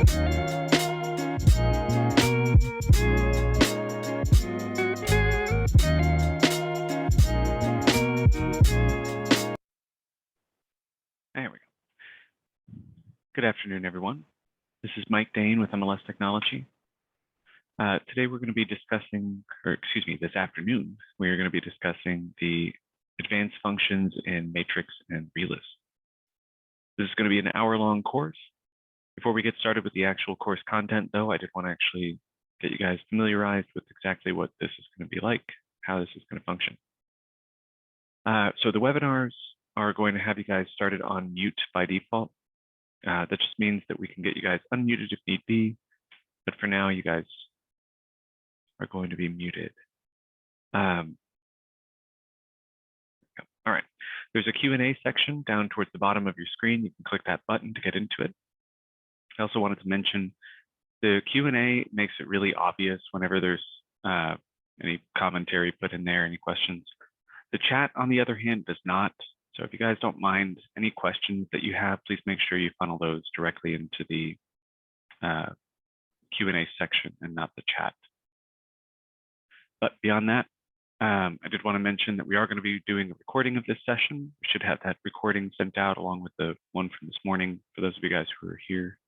There we go. Good afternoon, everyone. This is Mike Dane with MLS Technology. Today we're going to be discussing, or excuse me, this afternoon, we are going to be discussing the advanced functions in Matrix and Realist. This is going to be an hour-long course. Before we get started with the actual course content, though, I did want to actually get you guys familiarized with exactly what this is going to be like, how this is going to function. So the webinars are going to have you guys started on mute by default. That just means that we can get you guys unmuted if need be, but for now, you guys are going to be muted. All right, there's a Q&A section down towards the bottom of your screen. You can click that button to get into it. I also wanted to mention the Q&A makes it really obvious whenever there's any commentary put in there, any questions. The chat, on the other hand, does not. So if you guys don't mind any questions that you have, please make sure you funnel those directly into the Q&A section and not the chat. But beyond that, I did want to mention that we are going to be doing a recording of this session. We should have that recording sent out along with the one from this morning for those of you guys who are here.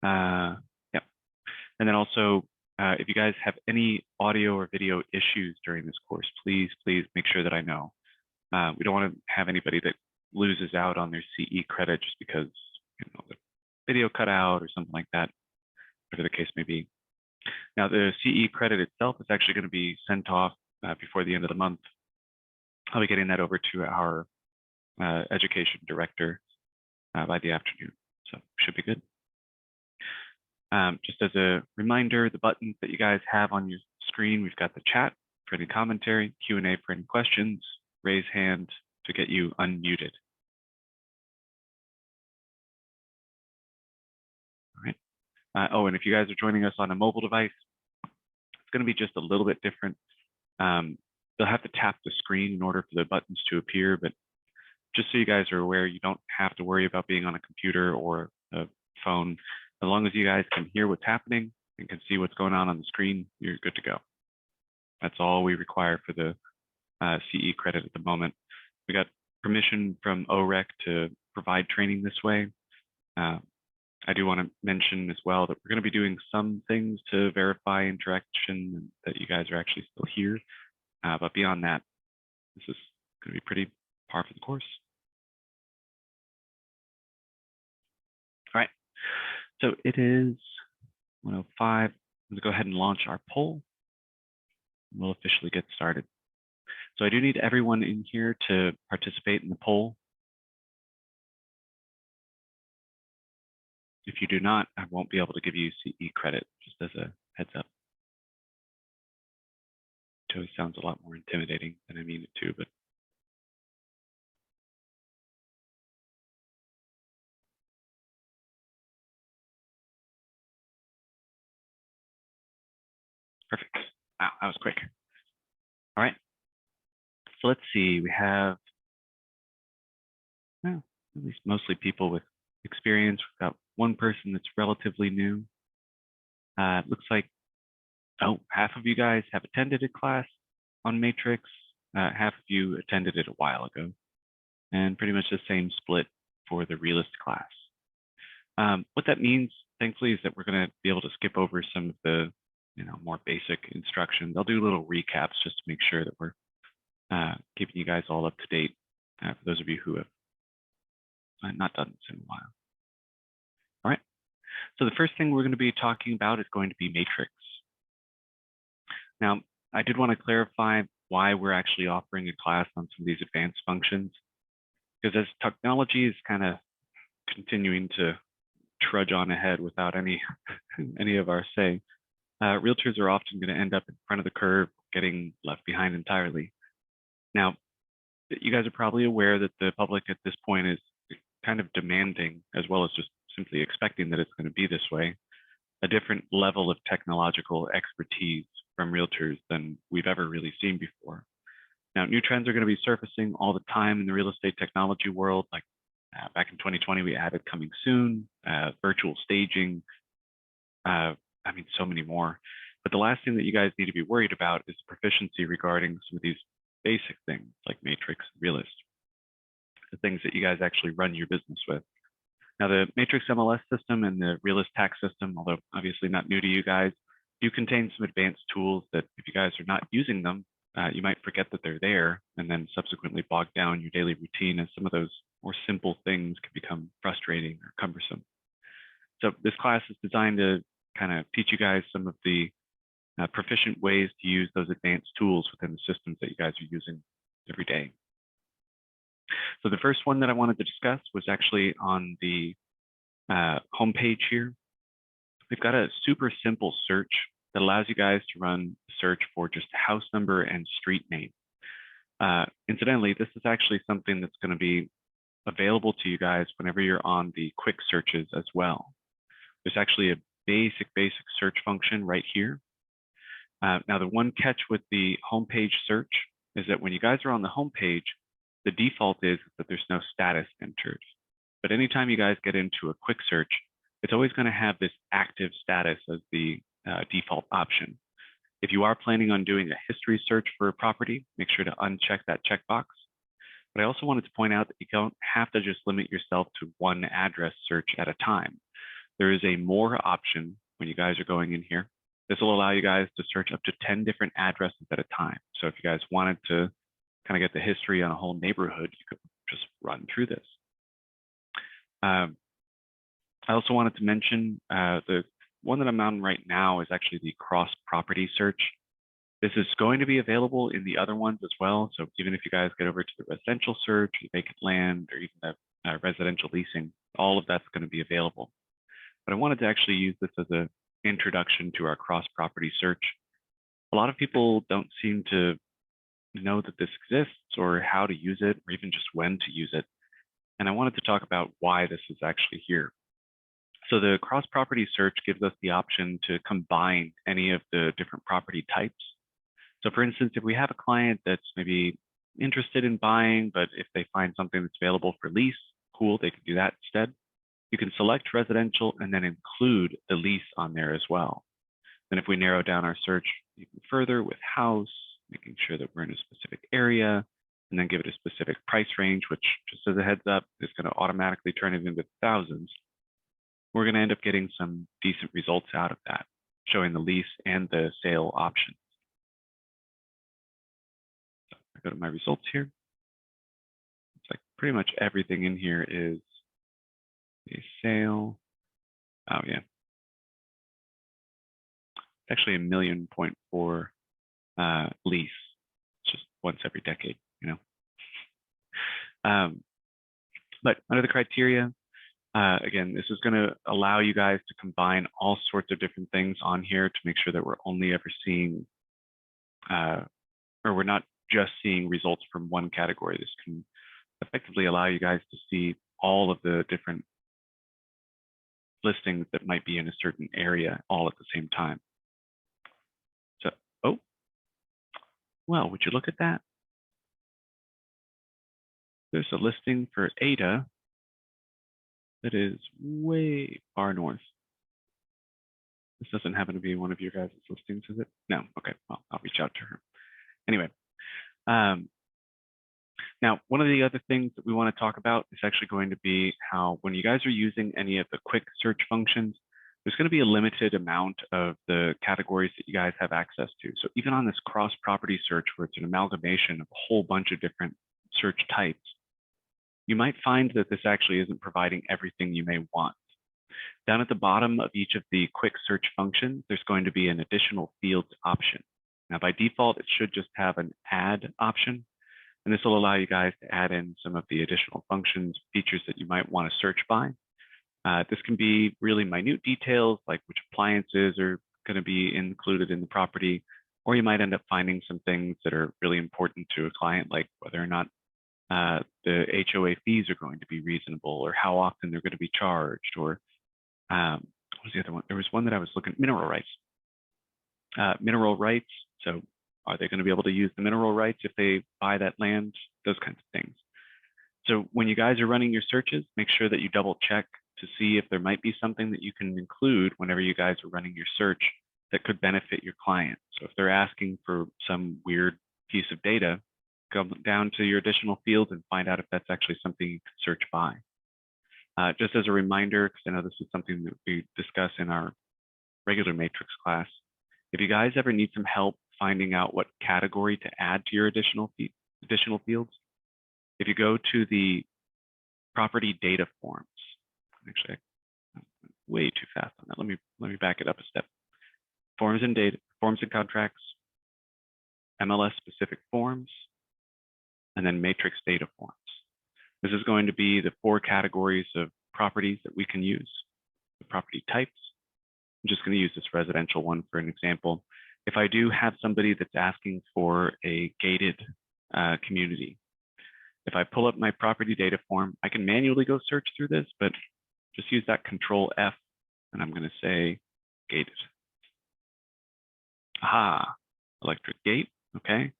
Yeah. And then also, if you guys have any audio or video issues during this course, please make sure that I know. We don't want to have anybody that loses out on their CE credit just because the video cut out or something like that, whatever the case may be. Now, the CE credit itself is actually going to be sent off before the end of the month. I'll be getting that over to our education director by the afternoon, so should be good. Just as a reminder, the buttons that you guys have on your screen, we've got the chat for any commentary, Q&A for any questions, raise hand to get you unmuted. All right. Oh, and if you guys are joining us on a mobile device, it's going to be just a little bit different. They'll have to tap the screen in order for the buttons to appear, but just so you guys are aware, you don't have to worry about being on a computer or a phone. As long as you guys can hear what's happening and can see what's going on the screen, you're good to go. That's all we require for the CE credit at the moment. We got permission from OREC to provide training this way. I do want to mention as well that we're going to be doing some things to verify interaction and that you guys are actually still here. But beyond that, this is going to be pretty par for the course. All right, so it is 1:05. I'm going to go ahead and launch our poll. We'll officially get started. So I do need everyone in here to participate in the poll. If you do not, I won't be able to give you CE credit, just as a heads up. It always sounds a lot more intimidating than I mean it to, but. Perfect. Wow, that was quick. All right. So let's see, we have, well, at least mostly people with experience. We've got one person that's relatively new. It looks like, oh, half of you guys have attended a class on Matrix. Half of you attended it a while ago. And pretty much the same split for the Realist class. What that means, thankfully, is that we're going to be able to skip over some of the more basic instruction. They'll do little recaps just to make sure that we're keeping you guys all up to date for those of you who have not done this in a while. All right, so the first thing we're going to be talking about is going to be Matrix. Now, I did want to clarify why we're actually offering a class on some of these advanced functions, because as technology is kind of continuing to trudge on ahead without any of our say, realtors are often going to end up in front of the curve, getting left behind entirely. Now, you guys are probably aware that the public at this point is kind of demanding, as well as just simply expecting that it's going to be this way, a different level of technological expertise from realtors than we've ever really seen before. Now, new trends are going to be surfacing all the time in the real estate technology world, like Back in 2020, we added coming soon, virtual staging, I mean, so many more. But the last thing that you guys need to be worried about is proficiency regarding some of these basic things like Matrix, Realist, the things that you guys actually run your business with. Now, the Matrix MLS system and the Realist tax system, although obviously not new to you guys, do contain some advanced tools that if you guys are not using them, you might forget that they're there and then subsequently bog down your daily routine as some of those more simple things can become frustrating or cumbersome. So this class is designed to kind of teach you guys some of the proficient ways to use those advanced tools within the systems that you guys are using every day. So the first one that I wanted to discuss was actually on the homepage here. We've got a super simple search that allows you guys to run a search for just house number and street name. Incidentally, this is actually something that's going to be available to you guys whenever you're on the quick searches as well. There's actually a basic search function right here. Now, the one catch with the homepage search is that when you guys are on the homepage, the default is that there's no status entered. But anytime you guys get into a quick search, it's always going to have this active status as the default option. If you are planning on doing a history search for a property, make sure to uncheck that checkbox. But I also wanted to point out that you don't have to just limit yourself to one address search at a time. There is a more option when you guys are going in here. This will allow you guys to search up to 10 different addresses at a time. So if you guys wanted to kind of get the history on a whole neighborhood, you could just run through this. I also wanted to mention the one that I'm on right now is actually the cross-property search. This is going to be available in the other ones as well. So even if you guys get over to the residential search, vacant land, or even the residential leasing, all of that's going to be available. But I wanted to actually use this as an introduction to our cross-property search. A lot of people don't seem to know that this exists or how to use it, or even just when to use it. And I wanted to talk about why this is actually here. So the cross-property search gives us the option to combine any of the different property types. So for instance, if we have a client that's maybe interested in buying, but if they find something that's available for lease, cool, they can do that instead. You can select residential and then include the lease on there as well. Then if we narrow down our search even further with house, making sure that we're in a specific area, and then give it a specific price range, which just as a heads up, is going to automatically turn it into thousands. We're going to end up getting some decent results out of that, showing the lease and the sale options. So I go to my results here. It's like pretty much everything in here is a sale. Oh yeah. It's actually 1.4 million lease. It's just once every decade, you know. But under the criteria, again, this is going to allow you guys to combine all sorts of different things on here to make sure that we're only ever seeing, or we're not just seeing results from one category. This can effectively allow you guys to see all of the different listings that might be in a certain area all at the same time. So, oh, well, would you look at that? There's a listing for Ada that is way far north. This doesn't happen to be one of your guys' listings, is it? No, okay, well, I'll reach out to her. Anyway, now, one of the other things that we want to talk about is actually going to be how when you guys are using any of the quick search functions, there's going to be a limited amount of the categories that you guys have access to. So even on this cross-property search where it's an amalgamation of a whole bunch of different search types, you might find that this actually isn't providing everything you may want. Down at the bottom of each of the quick search functions, there's going to be an additional fields option. Now, by default, it should just have an add option. And this will allow you guys to add in some of the additional functions, features that you might want to search by. This can be really minute details like which appliances are going to be included in the property, or you might end up finding some things that are really important to a client, like whether or not the HOA fees are going to be reasonable, or how often they're going to be charged, or what was the other one? There was one that I was looking at, mineral rights. Mineral rights, so are they going to be able to use the mineral rights if they buy that land? Those kinds of things. So when you guys are running your searches, make sure that you double check to see if there might be something that you can include whenever you guys are running your search that could benefit your client. So if they're asking for some weird piece of data, go down to your additional fields and find out if that's actually something you can search by. Just as a reminder, because I know this is something that we discuss in our regular matrix class, if you guys ever need some help finding out what category to add to your additional fields, if you go to the property data forms, actually, I'm way too fast on that. Let me back it up a step. Forms and contracts, MLS specific forms, and then matrix data forms. This is going to be the 4 categories of properties that we can use. The property types. I'm just going to use this residential one for an example. If I do have somebody that's asking for a gated community, if I pull up my property data form, I can manually go search through this, but just use that Control F, and I'm going to say gated. Aha, electric gate, okay.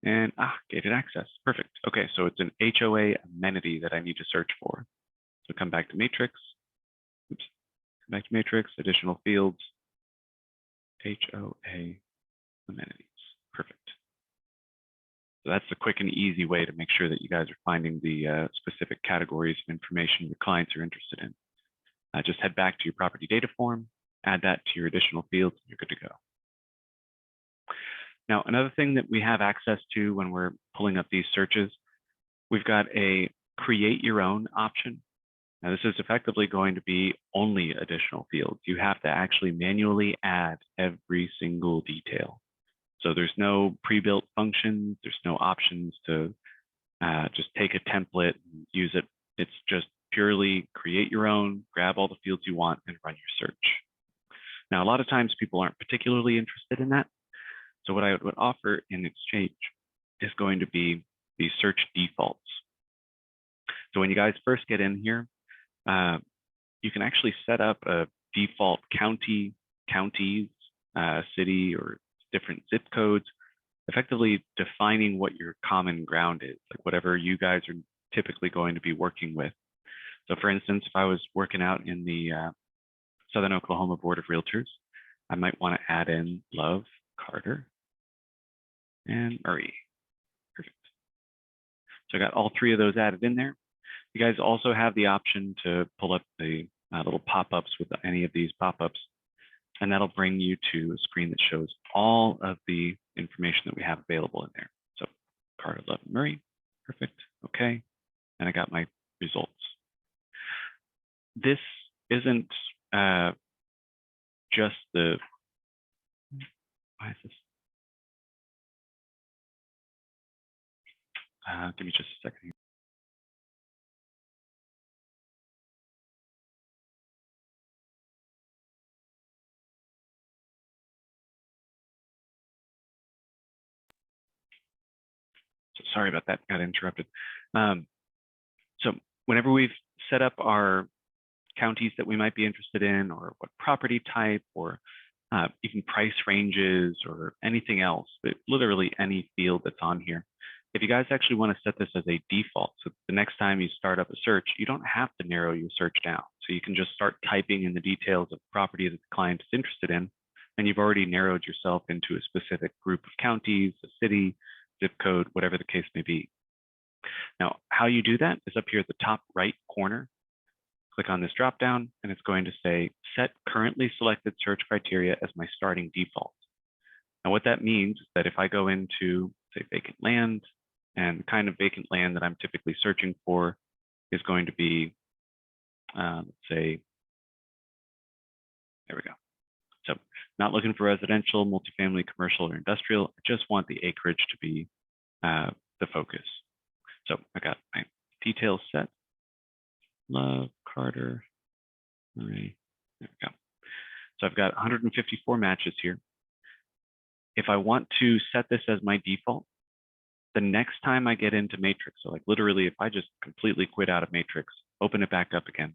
And gated access, perfect. Okay, so it's an HOA amenity that I need to search for. So come back to matrix, oops, come back to matrix, additional fields, HOA amenities, perfect. So that's the quick and easy way to make sure that you guys are finding the specific categories of information your clients are interested in. Just head back to your property data form, add that to your additional fields, and you're good to go. Now, another thing that we have access to when we're pulling up these searches, we've got a create your own option. Now, this is effectively going to be only additional fields. You have to actually manually add every single detail. So there's no pre-built functions. There's no options to just take a template and use it. It's just purely create your own, grab all the fields you want, and run your search. Now, a lot of times people aren't particularly interested in that. So what I would offer in exchange is going to be the search defaults. So when you guys first get in here, you can actually set up a default counties, city, or different zip codes, effectively defining what your common ground is, like whatever you guys are typically going to be working with. So for instance, if I was working out in the Southern Oklahoma Board of Realtors, I might want to add in Love, Carter, and Murray. Perfect. So I got all 3 of those added in there. You guys also have the option to pull up the little pop-ups with any of these pop-ups, and that'll bring you to a screen that shows all of the information that we have available in there. So Carter, Love, and Murray, perfect, okay, and I got my results. This isn't just the, why is this? Give me just a second here. So sorry about that, got interrupted. So whenever we've set up our counties that we might be interested in, or what property type, or even price ranges, or anything else, but literally any field that's on here. If you guys actually want to set this as a default, so the next time you start up a search, you don't have to narrow your search down. So you can just start typing in the details of the property that the client is interested in, and you've already narrowed yourself into a specific group of counties, a city, zip code, whatever the case may be. Now, how you do that is up here at the top right corner. Click on this drop down, and it's going to say set currently selected search criteria as my starting default. Now, what that means is that if I go into, say, vacant land, and the kind of vacant land that I'm typically searching for is going to be, let's say, there we go. So not looking for residential, multifamily, commercial, or industrial. I just want the acreage to be the focus. So I got my details set. Love, Carter, Murray, there we go. So I've got 154 matches here. If I want to set this as my default, the next time I get into Matrix, so like literally if I just completely quit out of Matrix, open it back up again,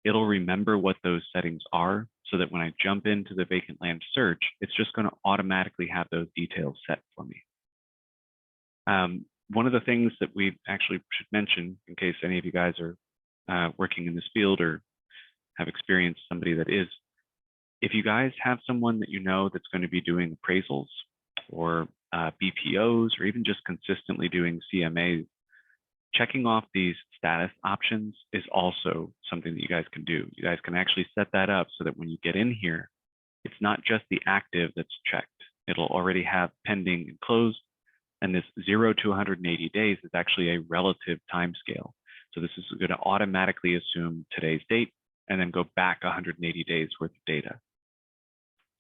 it'll remember what those settings are so that when I jump into the vacant land search, it's just going to automatically have those details set for me. one of the things that we actually should mention, in case any of you guys are working in this field or have experienced somebody that is, if you guys have someone that you know that's going to be doing appraisals or BPOs or even just consistently doing CMAs, checking off these status options is also something that you guys can do. You guys can actually set that up so that when you get in here, it's not just the active that's checked. It'll already have pending and closed. And this 0 to 180 days is actually a relative timescale. So this is going to automatically assume today's date and then go back 180 days worth of data.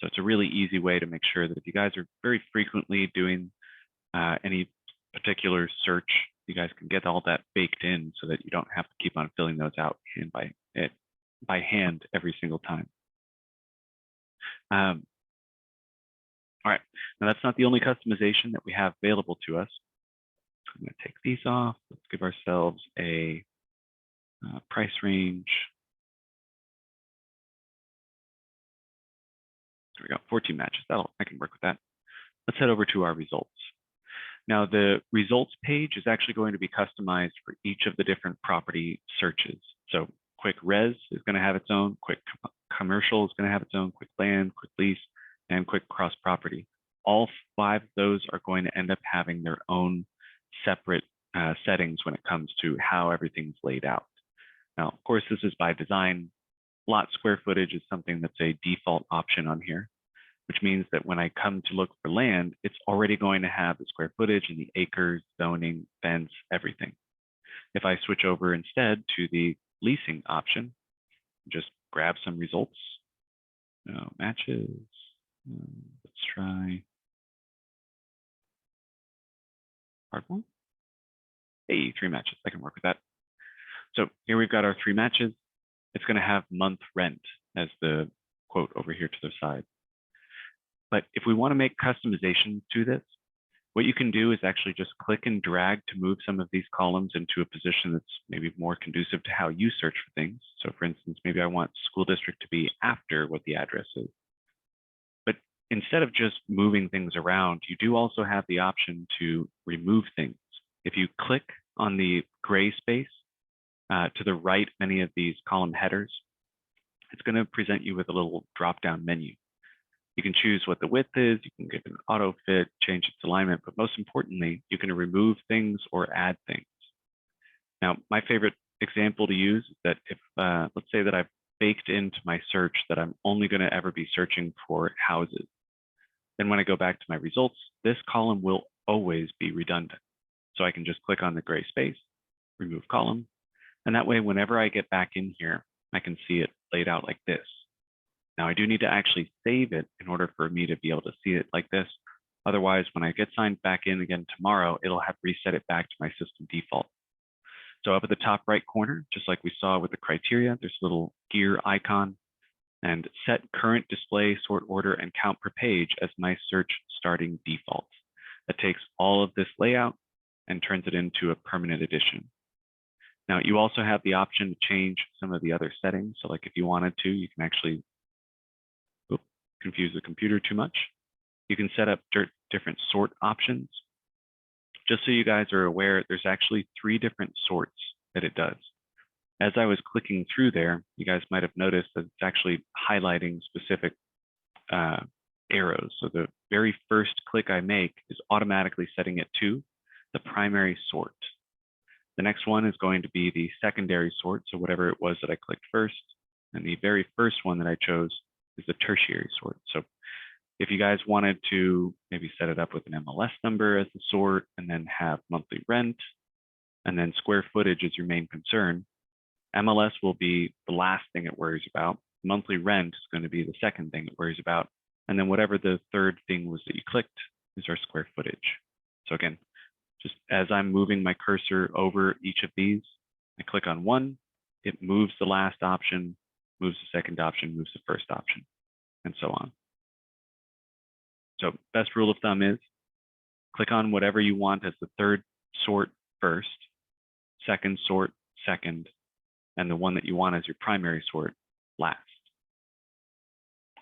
So it's a really easy way to make sure that if you guys are very frequently doing any particular search, you guys can get all that baked in so that you don't have to keep on filling those out by hand every single time. All right, now that's not the only customization that we have available to us. I'm going to take these off. Let's give ourselves a price range. There we go, 14 matches. I can work with that. Let's head over to our results. Now, the results page is actually going to be customized for each of the different property searches. So quick res is going to have its own, quick commercial is going to have its own, quick land, quick lease, and quick cross property. All 5 of those are going to end up having their own separate settings when it comes to how everything's laid out. Now, of course, this is by design. Lot square footage is something that's a default option on here, which means that when I come to look for land, it's already going to have the square footage and the acres, zoning, fence, everything. If I switch over instead to the leasing option, just grab some results, matches. Let's try part 1. Hey, 3 matches. I can work with that. So here we've got our 3 matches. It's going to have month rent as the quote over here to the side. But if we want to make customizations to this, what you can do is actually just click and drag to move some of these columns into a position that's maybe more conducive to how you search for things. So for instance, maybe I want school district to be after what the address is. But instead of just moving things around, you do also have the option to remove things. If you click on the gray space to the right, many of these column headers, it's going to present you with a little drop-down menu. You can choose what the width is, you can give an auto fit, change its alignment, but most importantly, you can remove things or add things. Now, my favorite example to use is that if, let's say that I've baked into my search that I'm only going to ever be searching for houses. Then when I go back to my results, this column will always be redundant. So I can just click on the gray space, remove column, and that way, whenever I get back in here, I can see it laid out like this. Now, I do need to actually save it in order for me to be able to see it like this. Otherwise, when I get signed back in again tomorrow, it'll have reset it back to my system default. So up at the top right corner, just like we saw with the criteria, there's a little gear icon, and set current display, sort order, and count per page as my search starting default. That takes all of this layout and turns it into a permanent addition. Now, you also have the option to change some of the other settings. So like if you wanted to, you can actually confuse the computer too much. You can set up different sort options. Just so you guys are aware, there's actually 3 different sorts that it does. As I was clicking through there, you guys might have noticed that it's actually highlighting specific arrows. So the very first click I make is automatically setting it to the primary sort. The next one is going to be the secondary sort, so whatever it was that I clicked first. And the very first one that I chose is the tertiary sort. So if you guys wanted to maybe set it up with an MLS number as the sort, and then have monthly rent, and then square footage is your main concern, MLS will be the last thing it worries about. Monthly rent is going to be the second thing it worries about. And then whatever the third thing was that you clicked is our square footage. So again, just as I'm moving my cursor over each of these, I click on one, it moves the last option, moves the second option, moves the first option, and so on. So best rule of thumb is click on whatever you want as the third sort first, second sort second, and the one that you want as your primary sort last.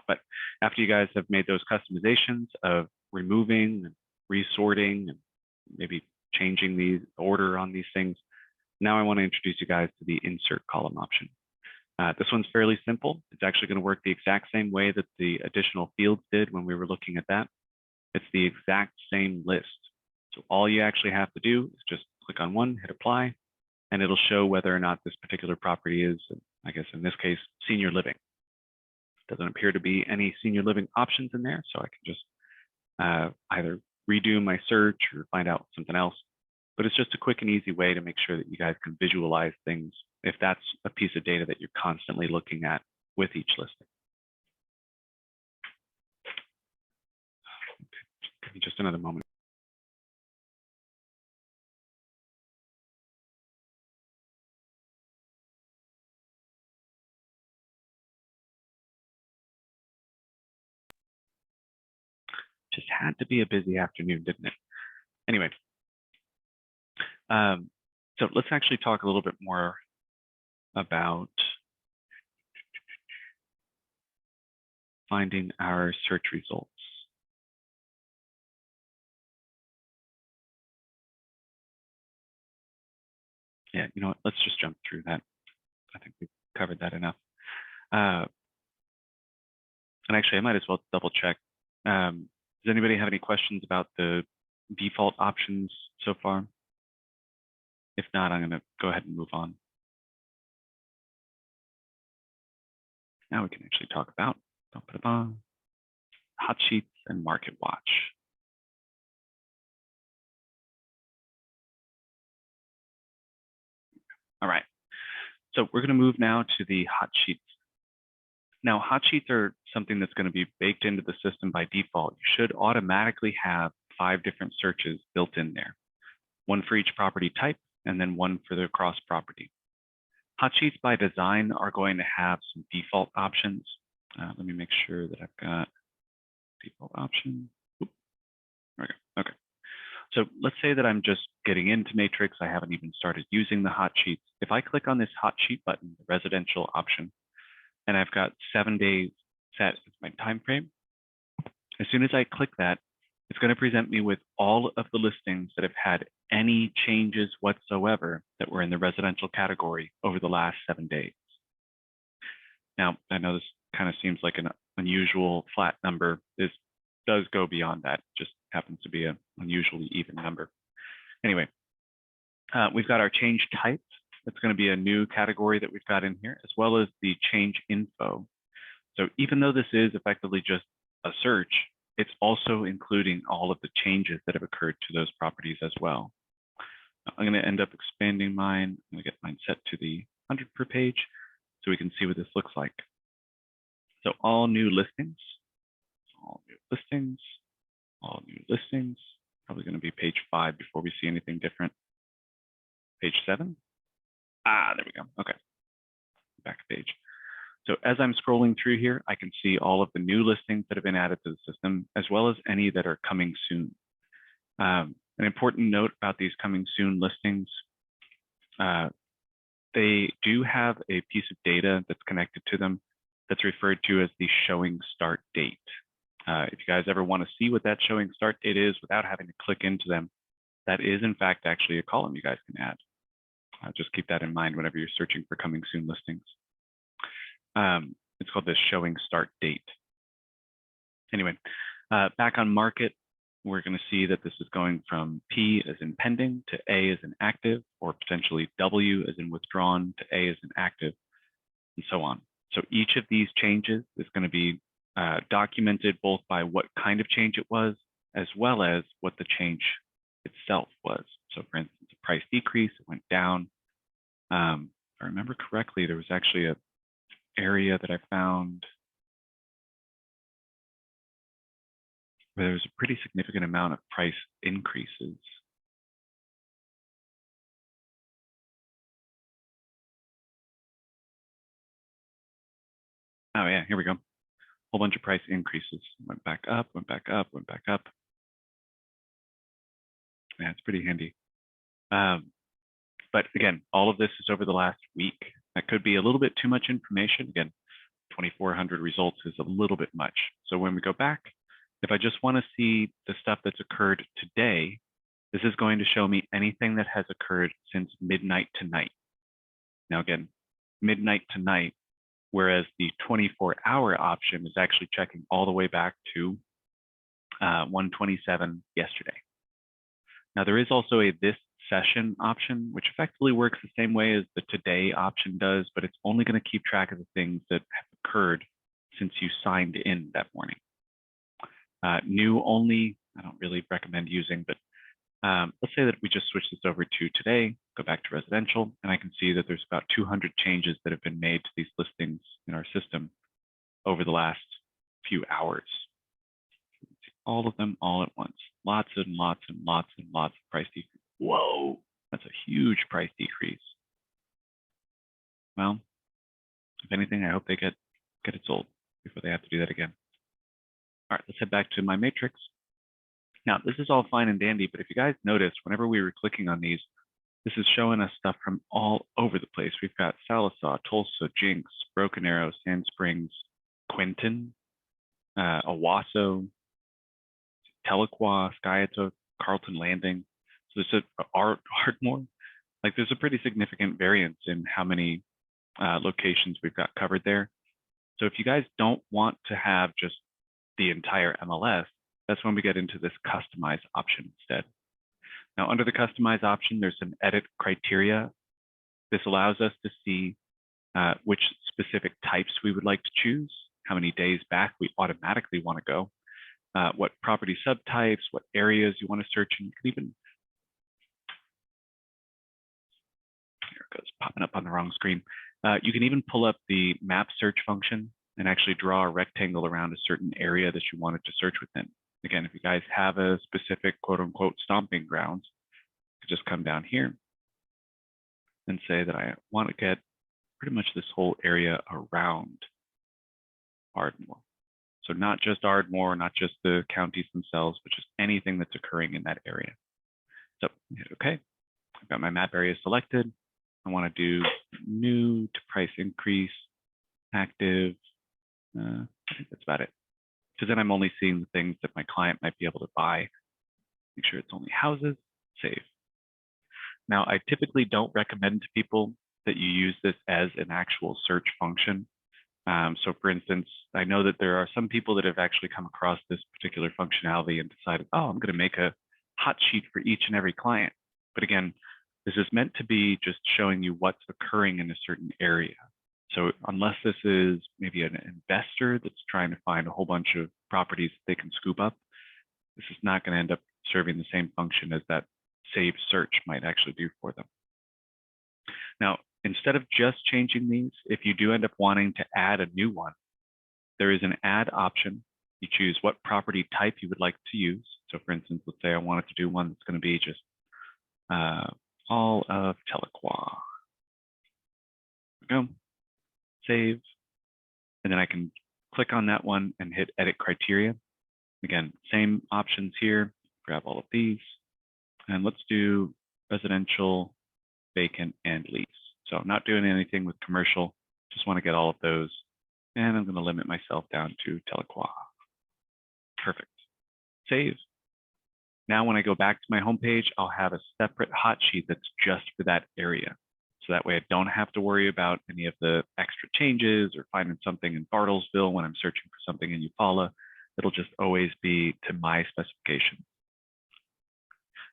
But after you guys have made those customizations of removing and resorting and maybe changing the order on these things. Now I want to introduce you guys to the insert column option. This one's fairly simple. It's actually going to work the exact same way that the additional fields did when we were looking at that. It's the exact same list. So all you actually have to do is just click on one, hit apply, and it'll show whether or not this particular property is, I guess in this case, senior living. Doesn't appear to be any senior living options in there, so I can just either redo my search or find out something else. But it's just a quick and easy way to make sure that you guys can visualize things if that's a piece of data that you're constantly looking at with each listing. Give me just another moment. Just had to be a busy afternoon, didn't it? Anyway, so let's actually talk a little bit more about finding our search results. Yeah, you know what, let's just jump through that. I think we've covered that enough. And actually, I might as well double check. Does anybody have any questions about the default options so far? If not, I'm going to go ahead and move on. Now we can actually talk about hot sheets and market watch. All right, so we're going to move now to the hot sheets. Now, hot sheets are something that's going to be baked into the system by default. You should automatically have 5 different searches built in there, one for each property type, and then one for the cross property. Hot sheets by design are going to have some default options. Let me make sure that I've got default options. Oop, there we go. Okay. So let's say that I'm just getting into Matrix. I haven't even started using the hot sheets. If I click on this hot sheet button, the residential option, and I've got 7 days set as my time frame, as soon as I click that, it's going to present me with all of the listings that have had any changes whatsoever that were in the residential category over the last 7 days. Now, I know this kind of seems like an unusual flat number. This does go beyond that, just happens to be an unusually even number. Anyway, we've got our change type. That's going to be a new category that we've got in here, as well as the change info. So even though this is effectively just a search, it's also including all of the changes that have occurred to those properties as well. I'm going to end up expanding mine. I'm going to get mine set to the 100 per page so we can see what this looks like. So all new listings, all new listings, all new listings. Probably going to be page 5 before we see anything different. Page 7. Ah, there we go. Okay, back page. So as I'm scrolling through here, I can see all of the new listings that have been added to the system, as well as any that are coming soon. An important note about these coming soon listings, they do have a piece of data that's connected to them that's referred to as the showing start date. If you guys ever want to see what that showing start date is without having to click into them, that is in fact actually a column you guys can add. Just keep that in mind whenever you're searching for coming soon listings. It's called the showing start date. Anyway, back on market, we're going to see that this is going from P as in pending to A as in active, or potentially W as in withdrawn to A as in active, and so on. So each of these changes is going to be documented both by what kind of change it was, as well as what the change itself was. So for instance, a price decrease, it went down. If I remember correctly, there was actually a area that I found where there was a pretty significant amount of price increases. Oh yeah, here we go. Whole bunch of price increases. Went back up, went back up, went back up. Yeah, it's pretty handy. But again, all of this is over the last week. That could be a little bit too much information. Again, 2,400 results is a little bit much. So when we go back, if I just want to see the stuff that's occurred today, This is going to show me anything that has occurred since midnight to night. Now again, midnight to night, whereas the 24-hour option is actually checking all the way back to 1:27 yesterday. Now there is also a this session option, which effectively works the same way as the today option does, but it's only going to keep track of the things that have occurred since you signed in that morning. New only, I don't really recommend using, but let's say that we just switch this over to today, go back to residential, and I can see that there's about 200 changes that have been made to these listings in our system over the last few hours. All of them all at once. Lots and lots and lots and lots of price decrease. Whoa, that's a huge price decrease. Well, if anything, I hope they get it sold before they have to do that again. All right, let's head back to my matrix. Now, this is all fine and dandy, but if you guys notice, whenever we were clicking on these, this is showing us stuff from all over the place. We've got Sallisaw, Tulsa, Jinx, Broken Arrow, Sand Springs, Quinton, Owasso, Tahlequah, Skiatook, Carlton Landing. So there's Ardmore. Like there's a pretty significant variance in how many locations we've got covered there. So if you guys don't want to have just the entire MLS, that's when we get into this customize option instead. Now under the customize option, there's some edit criteria. This allows us to see which specific types we would like to choose, how many days back we automatically want to go, what property subtypes, what areas you want to search, and you can even, here it goes, popping up on the wrong screen. You can even pull up the map search function and actually draw a rectangle around a certain area that you wanted to search within. Again, if you guys have a specific quote unquote stomping grounds, you could just come down here and say that I want to get pretty much this whole area around Ardmore. So not just Ardmore, not just the counties themselves, but just anything that's occurring in that area. So hit OK. I've got my map area selected. I want to do new to price increase, active. I think that's about it. Because then I'm only seeing the things that my client might be able to buy. Make sure it's only houses, save. Now, I typically don't recommend to people that you use this as an actual search function. So for instance, I know that there are some people that have actually come across this particular functionality and decided, oh, I'm going to make a hot sheet for each and every client. But again, this is meant to be just showing you what's occurring in a certain area. So unless this is maybe an investor that's trying to find a whole bunch of properties that they can scoop up, this is not going to end up serving the same function as that saved search might actually do for them. Now, instead of just changing these, if you do end up wanting to add a new one, there is an add option. You choose what property type you would like to use. So for instance, let's say I wanted to do one that's going to be just all of Tahlequah. There we go. Save. And then I can click on that one and hit edit criteria. Again, same options here. Grab all of these. And let's do residential, vacant, and lease. So I'm not doing anything with commercial. Just want to get all of those. And I'm going to limit myself down to Tahlequah. Perfect. Save. Now when I go back to my homepage, I'll have a separate hot sheet that's just for that area. So that way I don't have to worry about any of the extra changes or finding something in Bartlesville when I'm searching for something in Eufaula. It'll just always be to my specification.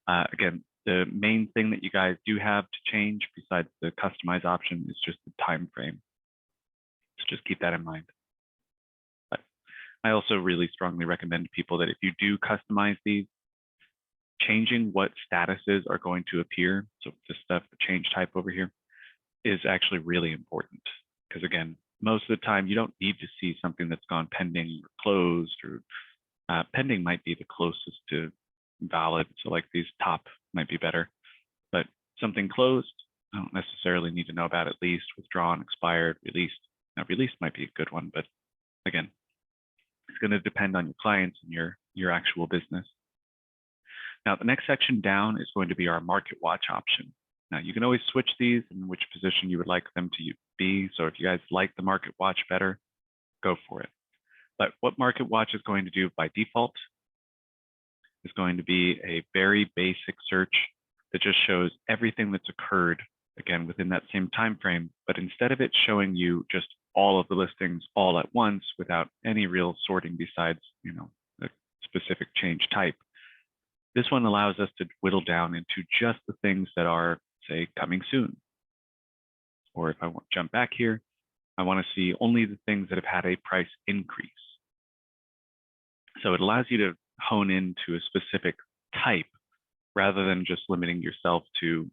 Again, the main thing that you guys do have to change besides the customize option is just the time frame. So just keep that in mind. But I also really strongly recommend to people that if you do customize these, changing what statuses are going to appear, so this stuff, the change type over here, is actually really important. Because again, most of the time you don't need to see something that's gone pending or closed, or pending might be the closest to valid. So like these top might be better, but something closed, I don't necessarily need to know about at least, withdrawn, expired, released. Now released might be a good one, but again, it's going to depend on your clients and your actual business. Now the next section down is going to be our market watch option. Now you can always switch these in which position you would like them to be. So if you guys like the market watch better, go for it. But what market watch is going to do by default is going to be a very basic search that just shows everything that's occurred, again, within that same time frame. But instead of it showing you just all of the listings all at once without any real sorting besides, a specific change type, this one allows us to whittle down into just the things that are, say, coming soon. Or if I want to jump back here, I want to see only the things that have had a price increase. So it allows you to hone into a specific type rather than just limiting yourself to,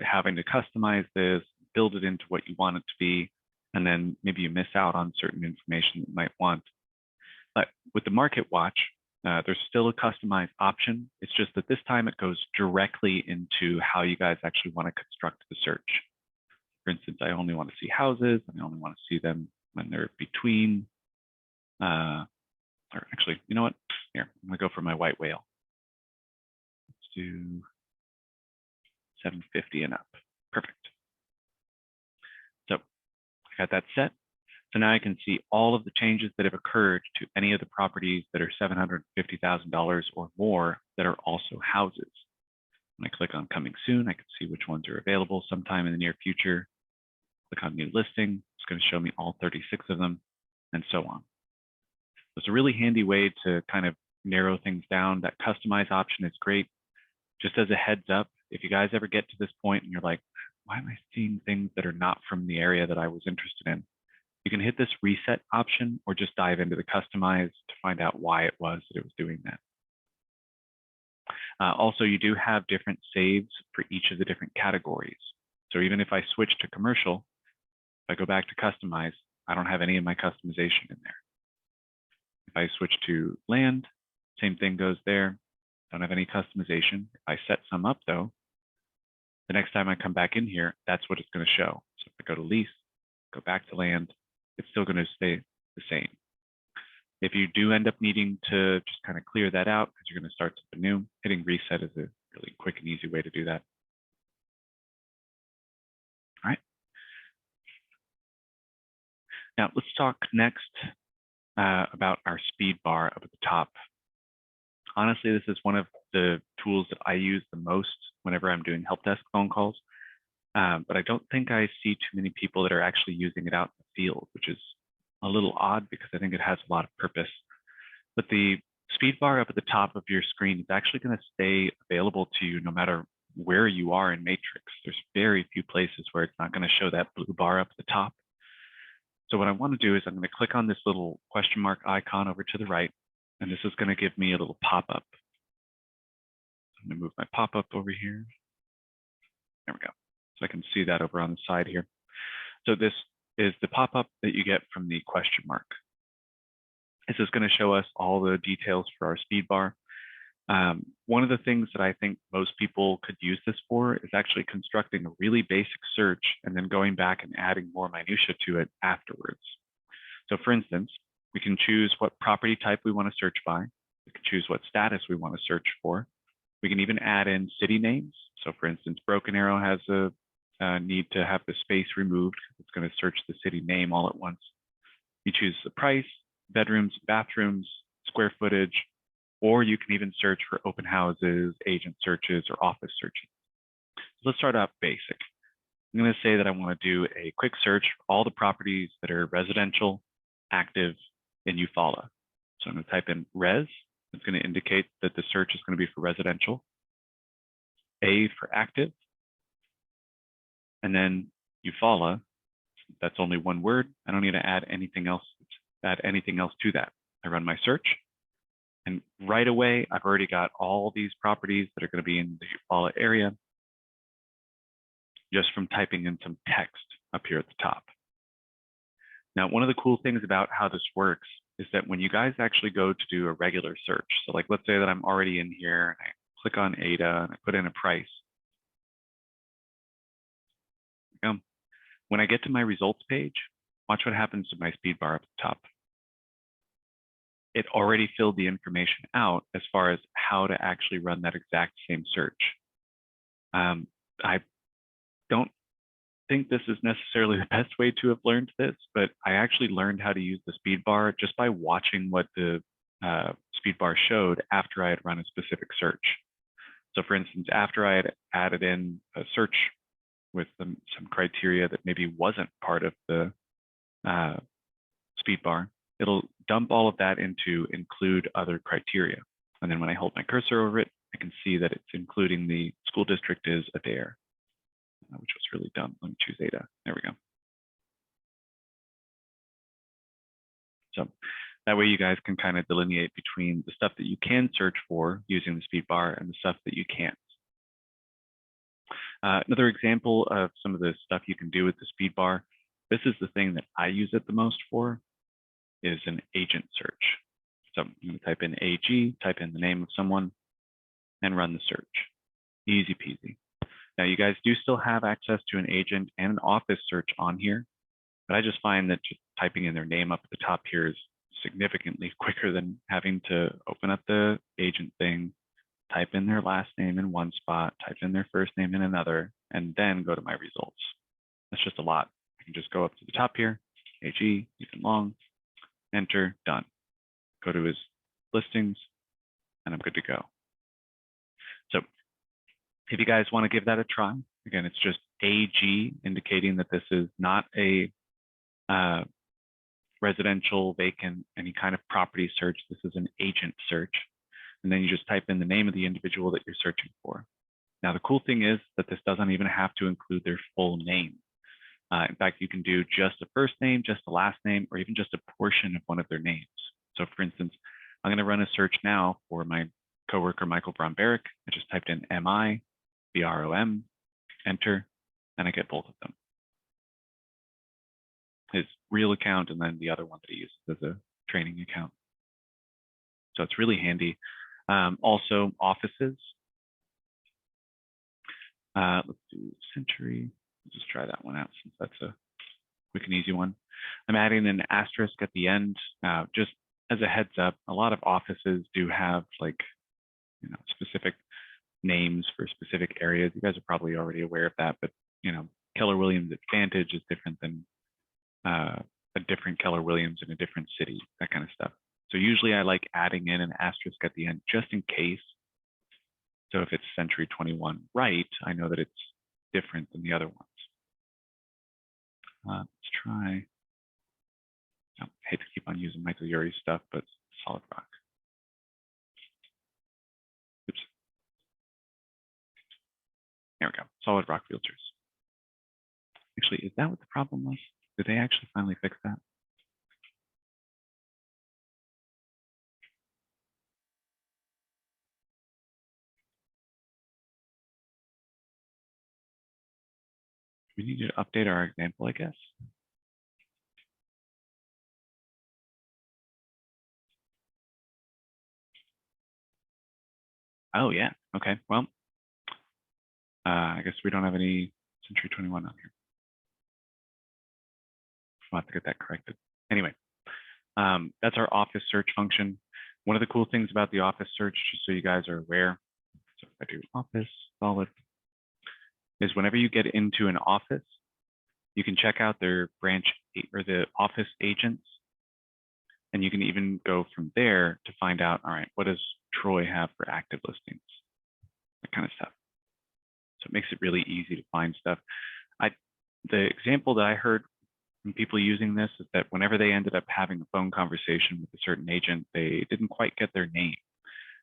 having to customize this, build it into what you want it to be, and then maybe you miss out on certain information that you might want. But with the Market Watch, there's still a customized option. It's just that this time it goes directly into how you guys actually want to construct the search. For instance, I only want to see houses, and I only want to see them when they're between, or actually, you know what? Here, I'm going to go for my white whale. Let's do 750 and up. Perfect. So I got that set. So now I can see all of the changes that have occurred to any of the properties that are $750,000 or more that are also houses. When I click on coming soon, I can see which ones are available sometime in the near future. Click on new listing. It's going to show me all 36 of them, and so on. So it's a really handy way to kind of narrow things down. That customize option is great. Just as a heads up, if you guys ever get to this point and you're like, why am I seeing things that are not from the area that I was interested in? You can hit this reset option or just dive into the customize to find out why it was that it was doing that. Also, you do have different saves for each of the different categories. So even if I switch to commercial, if I go back to customize, I don't have any of my customization in there. If I switch to land, same thing goes there. Don't have any customization. If I set some up though, the next time I come back in here, that's what it's going to show. So if I go to lease, go back to land, it's still going to stay the same. If you do end up needing to just kind of clear that out because you're going to start something new, hitting reset is a really quick and easy way to do that. All right. Now let's talk next about our speed bar up at the top. Honestly, this is one of the tools that I use the most whenever I'm doing help desk phone calls. But I don't think I see too many people that are actually using it out in the field, which is a little odd because I think it has a lot of purpose. But the speed bar up at the top of your screen is actually going to stay available to you no matter where you are in Matrix. There's very few places where it's not going to show that blue bar up at the top. So what I want to do is I'm going to click on this little question mark icon over to the right, and this is going to give me a little pop-up. I'm going to move my pop-up over here. There we go. So I can see that over on the side here. So this is the pop-up that you get from the question mark. This is going to show us all the details for our speed bar. One of the things that I think most people could use this for is actually constructing a really basic search and then going back and adding more minutia to it afterwards. So for instance, we can choose what property type we want to search by. We can choose what status we want to search for. We can even add in city names. So for instance, Broken Arrow has a need to have the space removed because it's going to search the city name all at once. You choose the price, bedrooms, bathrooms, square footage, or you can even search for open houses, agent searches, or office searches. So let's start out basic. I'm going to say that I want to do a quick search for all the properties that are residential, active in Eufaula. So I'm going to type in res. It's going to indicate that the search is going to be for residential. A for active. And then Eufaula, that's only one word. I don't need to add anything else to that. I run my search. And right away, I've already got all these properties that are going to be in the Eufaula area just from typing in some text up here at the top. Now, one of the cool things about how this works is that when you guys actually go to do a regular search, so like let's say that I'm already in here, and I click on Ada, and I put in a price. When I get to my results page, watch what happens to my speed bar up at the top. It already filled the information out as far as how to actually run that exact same search. I don't think this is necessarily the best way to have learned this, but I actually learned how to use the speed bar just by watching what the speed bar showed after I had run a specific search. So for instance, after I had added in a search with some criteria that maybe wasn't part of the speed bar, it'll dump all of that into include other criteria. And then when I hold my cursor over it, I can see that it's including the school district is Adair, which was really dumb. Let me choose Ada. There we go. So that way you guys can kind of delineate between the stuff that you can search for using the speed bar and the stuff that you can't. Another example of some of the stuff you can do with the speed bar, this is the thing that I use it the most for, is an agent search. So I'm going to type in AG, type in the name of someone, and run the search. Easy peasy. Now you guys do still have access to an agent and an office search on here, but I just find that just typing in their name up at the top here is significantly quicker than having to open up the agent thing, type in their last name in one spot, type in their first name in another, and then go to my results. That's just a lot. I can just go up to the top here, AG, Ethan Long, enter, done. Go to his listings, and I'm good to go. So if you guys want to give that a try, again, it's just AG, indicating that this is not a residential, vacant, any kind of property search. This is an agent search. And then you just type in the name of the individual that you're searching for. Now, the cool thing is that this doesn't even have to include their full name. In fact, you can do just a first name, just a last name, or even just a portion of one of their names. So for instance, I'm going to run a search now for my coworker, Michael Bromberich. I just typed in MI, BROM, enter, and I get both of them. His real account and then the other one that he uses as a training account. So it's really handy. Also, offices. Let's do Century. Let's just try that one out since that's a quick and easy one. I'm adding an asterisk at the end. Just as a heads up, a lot of offices do have like, specific names for specific areas. You guys are probably already aware of that, but Keller Williams Advantage is different than a different Keller Williams in a different city, that kind of stuff. So usually I like adding in an asterisk at the end just in case. So if it's Century 21 right, I know that it's different than the other ones. Let's try. I hate to keep on using Michael Urey's stuff, but Solid Rock. Oops. There we go. Solid Rock Realtors. Actually, is that what the problem was? Did they actually finally fix that? We need to update our example, I guess. Oh, yeah. Okay. Well, I guess we don't have any Century 21 on here. We'll have to get that corrected. Anyway, that's our office search function. One of the cool things about the office search, just so you guys are aware, so if I do office solid, is whenever you get into an office, you can check out their branch or the office agents. And you can even go from there to find out, all right, what does Troy have for active listings? That kind of stuff. So it makes it really easy to find stuff. The example that I heard from people using this is that whenever they ended up having a phone conversation with a certain agent, they didn't quite get their name.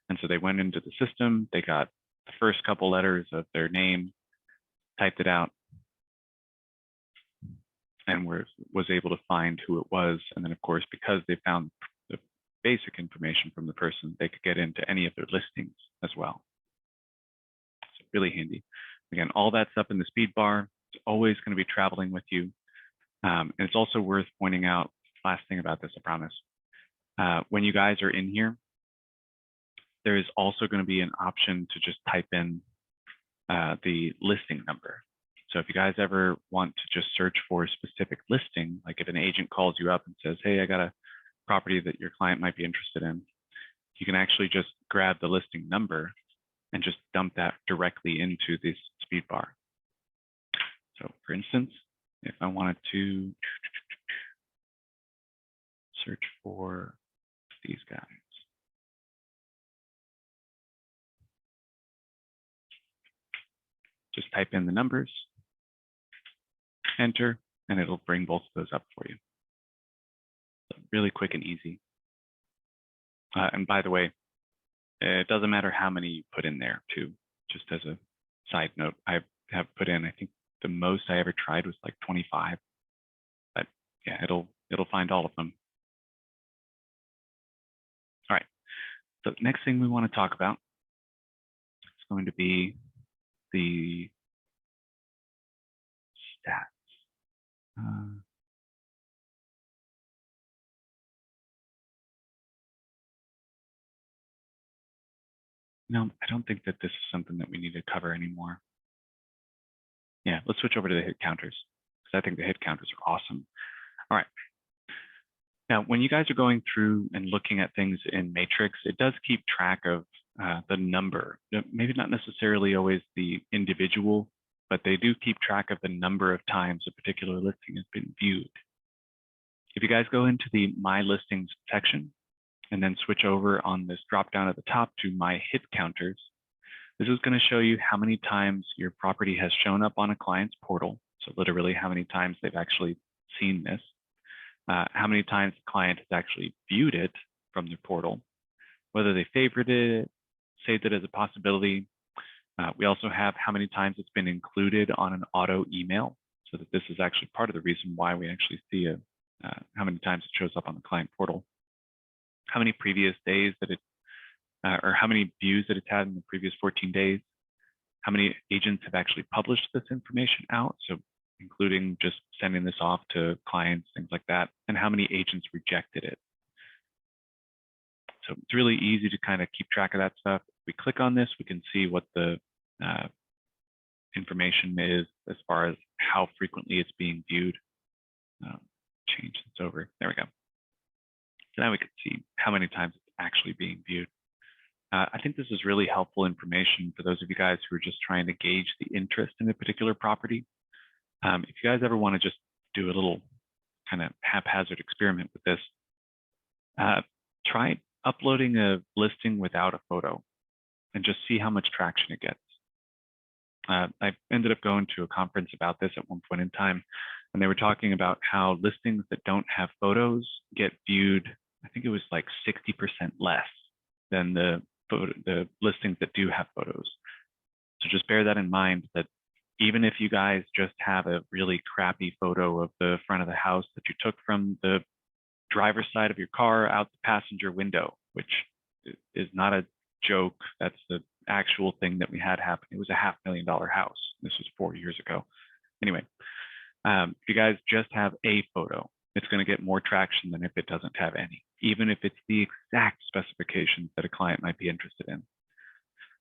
And so they went into the system, they got the first couple letters of their name, typed it out, and was able to find who it was. And then of course, because they found the basic information from the person, they could get into any of their listings as well. So really handy. Again, all that stuff in the speed bar, it's always going to be traveling with you. And it's also worth pointing out, last thing about this, I promise. When you guys are in here, there is also going to be an option to just type in the listing number. So if you guys ever want to just search for a specific listing, like if an agent calls you up and says, hey, I got a property that your client might be interested in, you can actually just grab the listing number and just dump that directly into this speed bar. So for instance, if I wanted to search for these guys, Just type in the numbers, enter, and it'll bring both of those up for you. So really quick and easy. And by the way, it doesn't matter how many you put in there too. Just as a side note, I have put in, I think the most I ever tried was like 25, but yeah, it'll find all of them. All right, so next thing we want to talk about is going to be the stats. No, I don't think that this is something that we need to cover anymore. Yeah, let's switch over to the hit counters, because I think the hit counters are awesome. All right. Now, when you guys are going through and looking at things in Matrix, it does keep track of the number. Maybe not necessarily always the individual, but they do keep track of the number of times a particular listing has been viewed. If you guys go into the My Listings section and then switch over on this drop down at the top to My Hit Counters, this is going to show you how many times your property has shown up on a client's portal. So literally how many times they've actually seen this, how many times the client has actually viewed it from their portal, whether they favorited it, saved it as a possibility. We also have how many times it's been included on an auto email, so that this is actually part of the reason why we actually see how many times it shows up on the client portal, how many previous days that it, or how many views that it's had in the previous 14 days, how many agents have actually published this information out, so including just sending this off to clients, things like that, and how many agents rejected it. So it's really easy to kind of keep track of that stuff. If we click on this, we can see what the information is as far as how frequently it's being viewed. Change this over. There we go. So now we can see how many times it's actually being viewed. I think this is really helpful information for those of you guys who are just trying to gauge the interest in a particular property. If you guys ever want to just do a little kind of haphazard experiment with this, try uploading a listing without a photo and just see how much traction it gets. I ended up going to a conference about this at one point in time, and they were talking about how listings that don't have photos get viewed, I think it was like 60% less than the listings that do have photos. So just bear that in mind, that even if you guys just have a really crappy photo of the front of the house that you took from the driver's side of your car out the passenger window, which is not a joke, that's the actual thing that we had happen. It was a $500,000 house. This was 4 years ago. Anyway, if you guys just have a photo, it's going to get more traction than if it doesn't have any, even if it's the exact specifications that a client might be interested in.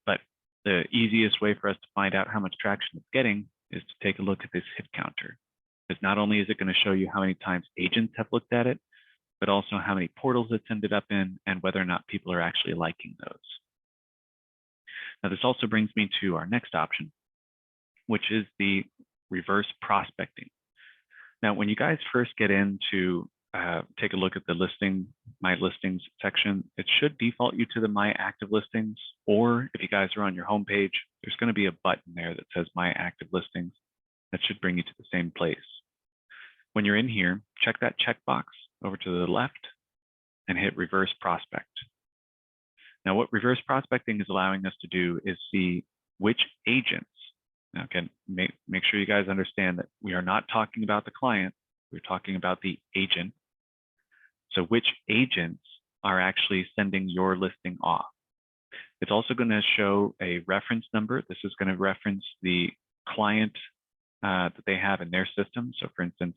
But the easiest way for us to find out how much traction it's getting is to take a look at this hit counter. Because not only is it going to show you how many times agents have looked at it, but also how many portals it's ended up in and whether or not people are actually liking those. Now, this also brings me to our next option, which is the reverse prospecting. Now, when you guys first get in to take a look at the My Listings section, it should default you to the My Active Listings, or if you guys are on your homepage, there's going to be a button there that says My Active Listings. That should bring you to the same place. When you're in here, check that checkbox over to the left and hit Reverse Prospect. Now, what reverse prospecting is allowing us to do is see which agents. Now, again, make sure you guys understand that we are not talking about the client. We're talking about the agent. So which agents are actually sending your listing off? It's also going to show a reference number. This is going to reference the client that they have in their system. So for instance,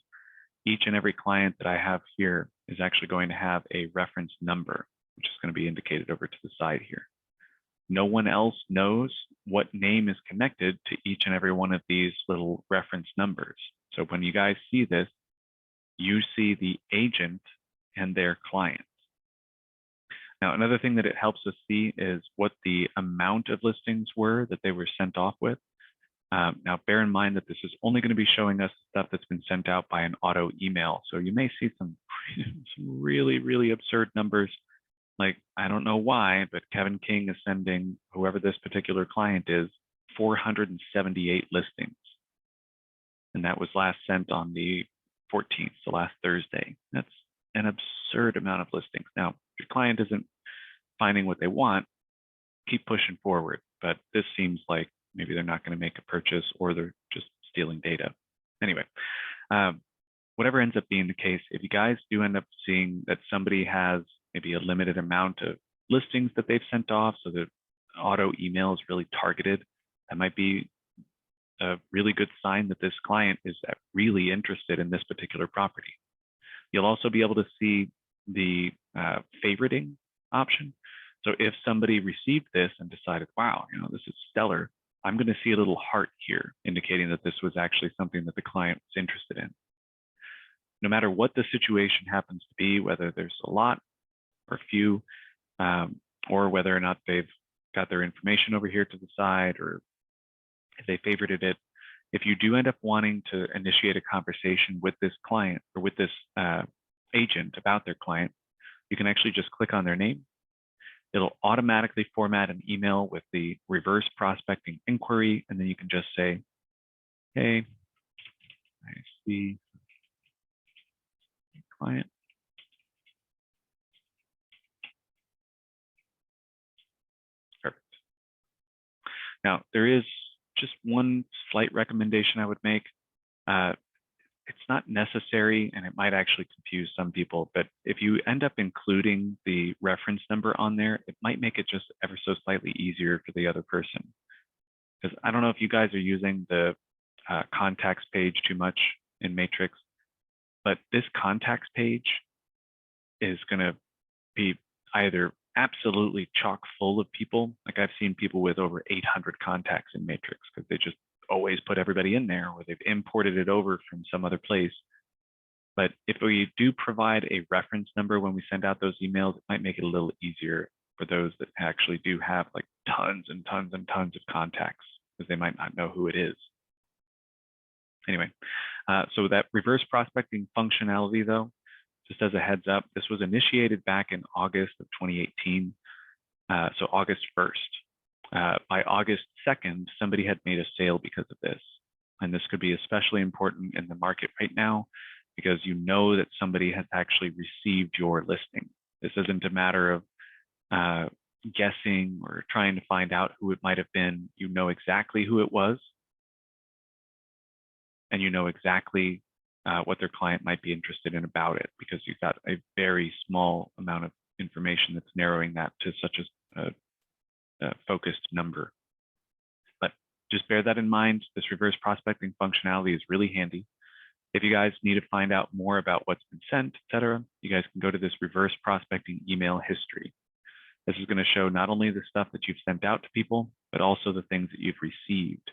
each and every client that I have here is actually going to have a reference number, which is going to be indicated over to the side here. No one else knows what name is connected to each and every one of these little reference numbers. So when you guys see this, you see the agent and their client. Now, another thing that it helps us see is what the amount of listings were that they were sent off with. Now, bear in mind that this is only going to be showing us stuff that's been sent out by an auto email. So you may see some really, really absurd numbers. Like, I don't know why, but Kevin King is sending whoever this particular client is 478 listings. And that was last sent on the 14th, so last Thursday. That's an absurd amount of listings. Now, if your client isn't finding what they want, keep pushing forward. But this seems like maybe they're not going to make a purchase, or they're just stealing data. Anyway, whatever ends up being the case, if you guys do end up seeing that somebody has maybe a limited amount of listings that they've sent off, so the auto email is really targeted, that might be a really good sign that this client is really interested in this particular property. You'll also be able to see the favoriting option. So if somebody received this and decided, wow, this is stellar, I'm going to see a little heart here indicating that this was actually something that the client was interested in. No matter what the situation happens to be, whether there's a lot or few, or whether or not they've got their information over here to the side, or if they favorited it, if you do end up wanting to initiate a conversation with this client or with this agent about their client, you can actually just click on their name. It'll automatically format an email with the reverse prospecting inquiry, and then you can just say, hey, I see client. Perfect. Now, there is just one slight recommendation I would make. It's not necessary, and it might actually confuse some people, but if you end up including the reference number on there, it might make it just ever so slightly easier for the other person. Because I don't know if you guys are using the contacts page too much in Matrix, but this contacts page is going to be either absolutely chock full of people. Like I've seen people with over 800 contacts in Matrix because they just always put everybody in there, or they've imported it over from some other place. But if we do provide a reference number when we send out those emails, it might make it a little easier for those that actually do have like tons and tons and tons of contacts, because they might not know who it is. Anyway, so that reverse prospecting functionality, though, just as a heads up, this was initiated back in August of 2018, so August 1st. By August 2nd, somebody had made a sale because of this. And this could be especially important in the market right now, because you know that somebody has actually received your listing. This isn't a matter of guessing or trying to find out who it might have been. You know exactly who it was, and you know exactly what their client might be interested in about it, because you've got a very small amount of information that's narrowing that to such a focused number. But just bear that in mind. This reverse prospecting functionality is really handy. If you guys need to find out more about what's been sent, etc., you guys can go to this reverse prospecting email history. This is going to show not only the stuff that you've sent out to people, but also the things that you've received.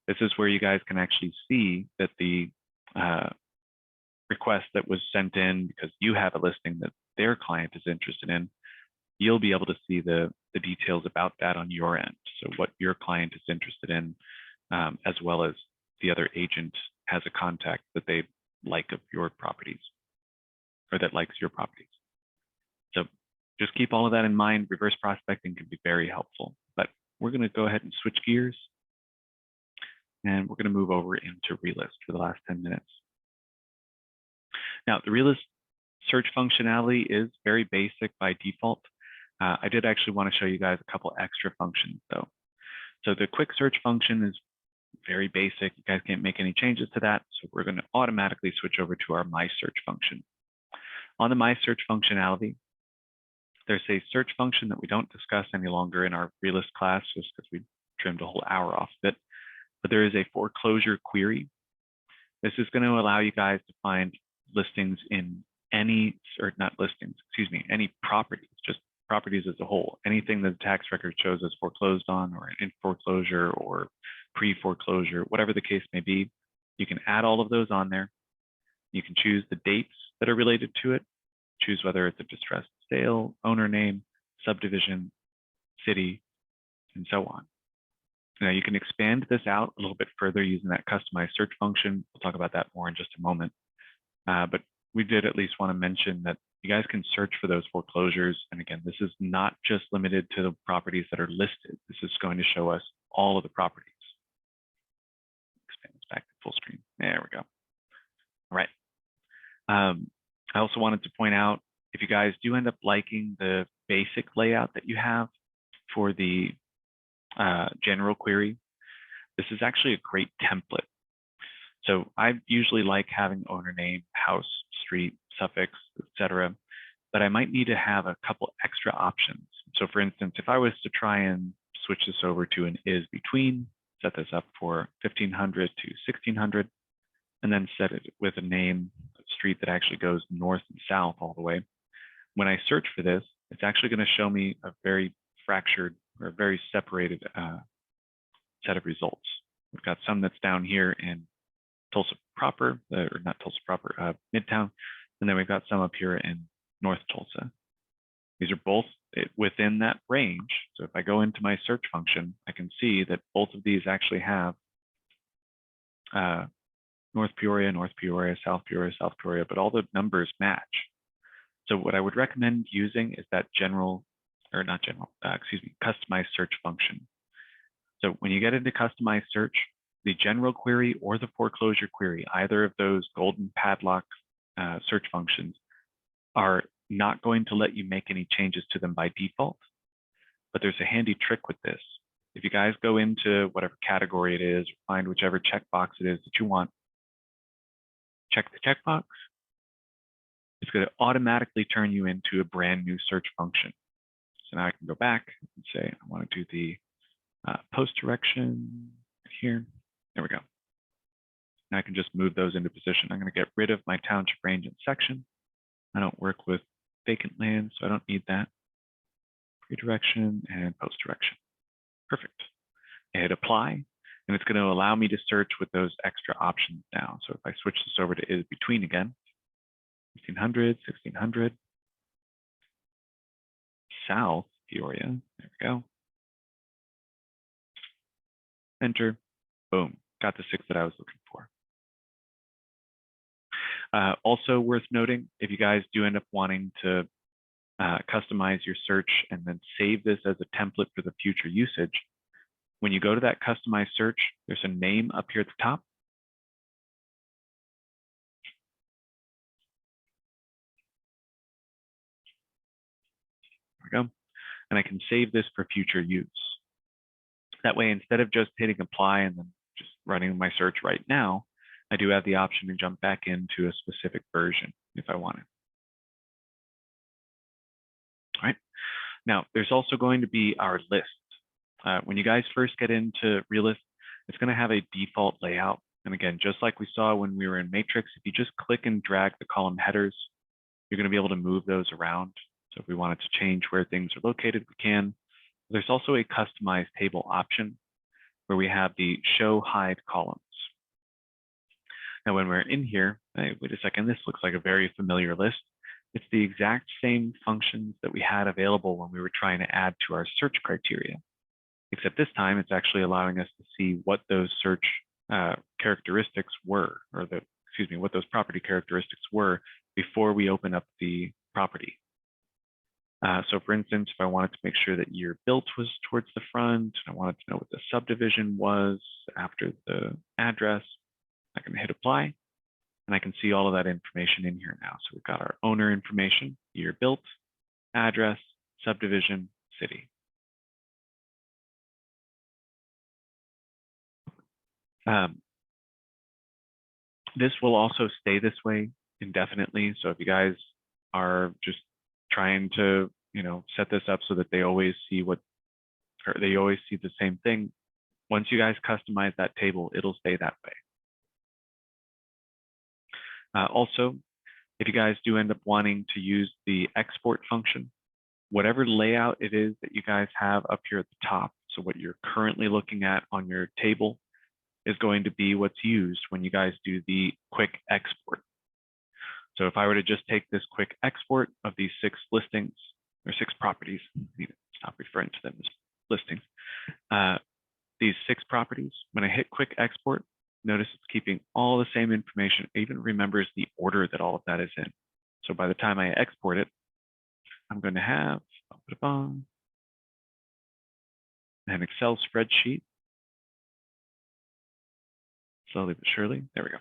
This is where you guys can actually see that the request that was sent in because you have a listing that their client is interested in, you'll be able to see the details about that on your end. So what your client is interested in, as well as the other agent has a contact that they like of your properties, or that likes your properties. So just keep all of that in mind. Reverse prospecting can be very helpful. But we're going to go ahead and switch gears, and we're going to move over into Realist for the last 10 minutes. Now, the Realist search functionality is very basic by default. I did actually want to show you guys a couple extra functions, though. So the quick search function is very basic. You guys can't make any changes to that. So we're going to automatically switch over to our My Search function. On the My Search functionality, there's a search function that we don't discuss any longer in our Realist class, just because we trimmed a whole hour off of it. But there is a foreclosure query. This is going to allow you guys to find listings in any, or not listings, excuse me, any properties, just properties as a whole. Anything that the tax record shows as foreclosed on, or in foreclosure, or pre-foreclosure, whatever the case may be, you can add all of those on there. You can choose the dates that are related to it, choose whether it's a distressed sale, owner name, subdivision, city, and so on. Now you can expand this out a little bit further using that customized search function. We'll talk about that more in just a moment. But we did at least want to mention that you guys can search for those foreclosures. And again, this is not just limited to the properties that are listed. This is going to show us all of the properties. back to full screen. There we go. All right. I also wanted to point out, if you guys do end up liking the basic layout that you have for the general query, this is actually a great template. So I usually like having owner name, house, street, suffix, etc. But I might need to have a couple extra options. So for instance, if I was to try and switch this over to an is between, set this up for 1500 to 1600, and then set it with a name, a street that actually goes north and south all the way. When I search for this, it's actually going to show me a very fractured or a very separated set of results. We've got some that's down here in Tulsa proper, or not Tulsa proper, Midtown, and then we've got some up here in North Tulsa. These are both within that range. So if I go into my search function, I can see that both of these actually have North Peoria, North Peoria, South Peoria, South Peoria, but all the numbers match. So what I would recommend using is that customized search function. So when you get into customized search, the general query or the foreclosure query, either of those golden padlock search functions, are not going to let you make any changes to them by default. But there's a handy trick with this. If you guys go into whatever category it is, find whichever checkbox it is that you want, check the checkbox, it's going to automatically turn you into a brand new search function. So now I can go back and say, I want to do the post direction here. There we go. Now I can just move those into position. I'm going to get rid of my township range and section. I don't work with vacant land, so I don't need that. Pre-direction and post direction. Perfect. I hit apply, and it's going to allow me to search with those extra options now. So if I switch this over to is between again, 1500, 1600, South Peoria, there we go. Enter, boom, got the 6 that I was looking for. Also worth noting, if you guys do end up wanting to customize your search and then save this as a template for the future usage, when you go to that customized search, there's a name up here at the top. There we go. And I can save this for future use. That way, instead of just hitting apply and then just running my search right now, I do have the option to jump back into a specific version if I want it. All right. Now, there's also going to be our list. When you guys first get into Realist, it's going to have a default layout. And again, just like we saw when we were in Matrix, if you just click and drag the column headers, you're going to be able to move those around. So if we wanted to change where things are located, we can. There's also a customized table option where we have the show hide columns. Now, when we're in here, wait a second, this looks like a very familiar list. It's the exact same functions that we had available when we were trying to add to our search criteria, except this time it's actually allowing us to see what those search characteristics were, or what those property characteristics were before we open up the property. So for instance, if I wanted to make sure that year built was towards the front, I wanted to know what the subdivision was after the address, I can hit apply, and I can see all of that information in here now. So we've got our owner information, year built, address, subdivision, city. This will also stay this way indefinitely. So if you guys are just trying to, set this up so that they always see the same thing, once you guys customize that table, it'll stay that way. Also, if you guys do end up wanting to use the export function, whatever layout it is that you guys have up here at the top, so what you're currently looking at on your table is going to be what's used when you guys do the quick export. So if I were to just take this quick export of these 6 listings, or 6 properties, I need to stop referring to them as listings, these 6 properties, when I hit quick export, notice it's keeping all the same information. It even remembers the order that all of that is in. So by the time I export it, I'm going to have an Excel spreadsheet Slowly but surely. There we go.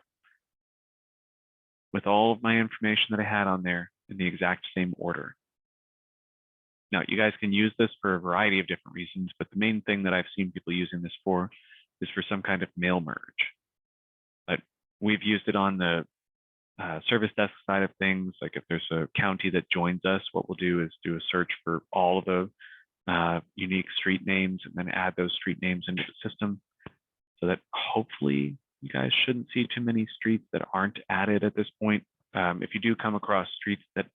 With all of my information that I had on there in the exact same order. Now, you guys can use this for a variety of different reasons, but the main thing that I've seen people using this for is for some kind of mail merge. But we've used it on the service desk side of things. Like if there's a county that joins us, what we'll do is do a search for all of the unique street names and then add those street names into the system so that hopefully you guys shouldn't see too many streets that aren't added at this point. If you do come across streets that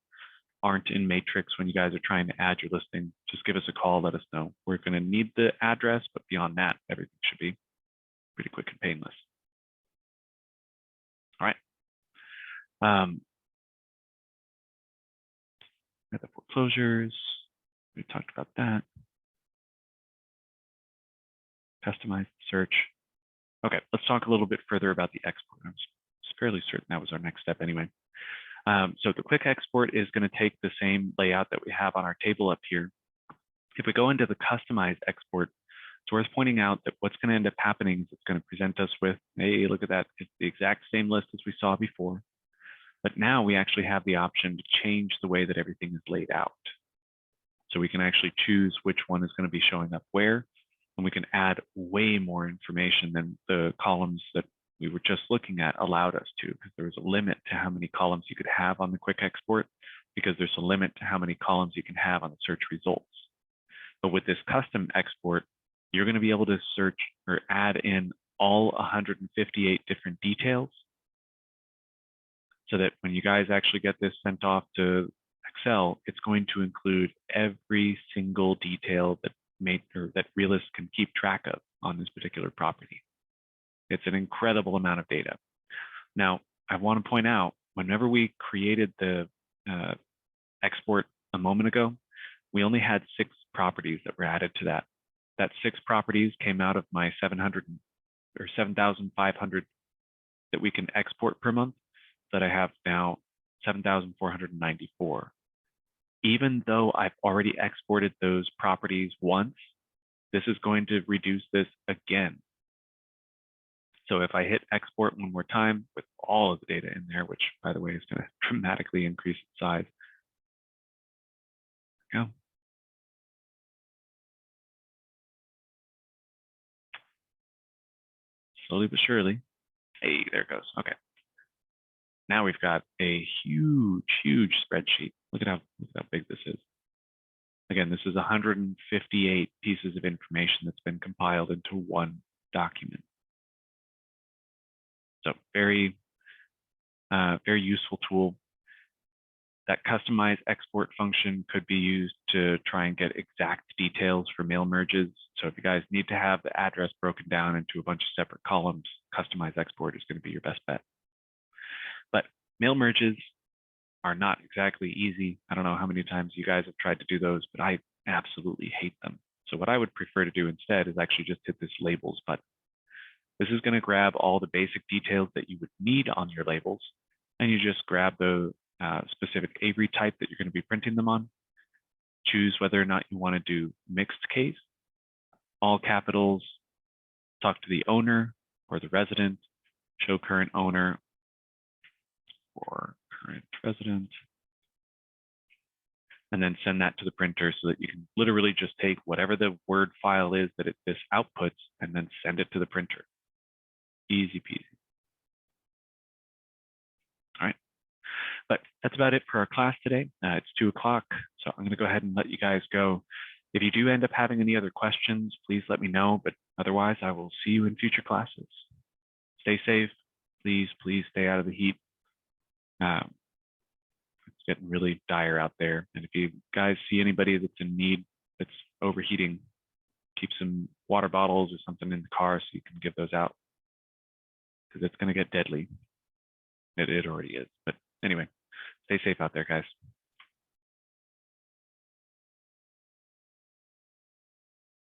aren't in Matrix when you guys are trying to add your listing, just give us a call, let us know. We're going to need the address, but beyond that, everything should be pretty quick and painless. All right. The foreclosures, we talked about that. Customize search. Okay, let's talk a little bit further about the export. I'm fairly certain that was our next step anyway. So the quick export is going to take the same layout that we have on our table up here. If we go into the customized export, it's worth pointing out that what's going to end up happening is it's going to present us with, hey, look at that. It's the exact same list as we saw before. But now we actually have the option to change the way that everything is laid out. So we can actually choose which one is going to be showing up where, and we can add way more information than the columns that we were just looking at allowed us to, because there was a limit to how many columns you could have on the quick export, because there's a limit to how many columns you can have on the search results. But with this custom export, you're going to be able to search or add in all 158 different details so that when you guys actually get this sent off to Excel, it's going to include every single detail that Realist can keep track of on this particular property. It's an incredible amount of data. Now, I want to point out, whenever we created the export a moment ago, we only had 6 properties that were added to that. That 6 properties came out of my 7,500 that we can export per month, that I have now 7,494. Even though I've already exported those properties once, this is going to reduce this again. So if I hit export one more time with all of the data in there, which by the way is going to dramatically increase its size. There we go. Slowly but surely. Hey, there it goes. Okay. Now we've got a huge, huge spreadsheet. Look at how big this is. Again, this is 158 pieces of information that's been compiled into one document. So very useful tool. That customize export function could be used to try and get exact details for mail merges. So if you guys need to have the address broken down into a bunch of separate columns, customize export is going to be your best bet. But mail merges are not exactly easy. I don't know how many times you guys have tried to do those, but I absolutely hate them. So what I would prefer to do instead is actually just hit this labels button. This is going to grab all the basic details that you would need on your labels, and you just grab the specific Avery type that you're going to be printing them on. Choose whether or not you want to do mixed case, all capitals, talk to the owner or the resident, show current owner or current resident, and then send that to the printer so that you can literally just take whatever the Word file is that this outputs and then send it to the printer. Easy peasy. All right. But that's about it for our class today. It's 2 o'clock, so I'm going to go ahead and let you guys go. If you do end up having any other questions, please let me know. But otherwise, I will see you in future classes. Stay safe. Please, please stay out of the heat. It's getting really dire out there. And if you guys see anybody that's in need, that's overheating, keep some water bottles or something in the car so you can give those out, because it's going to get deadly. It already is. But anyway, stay safe out there, guys.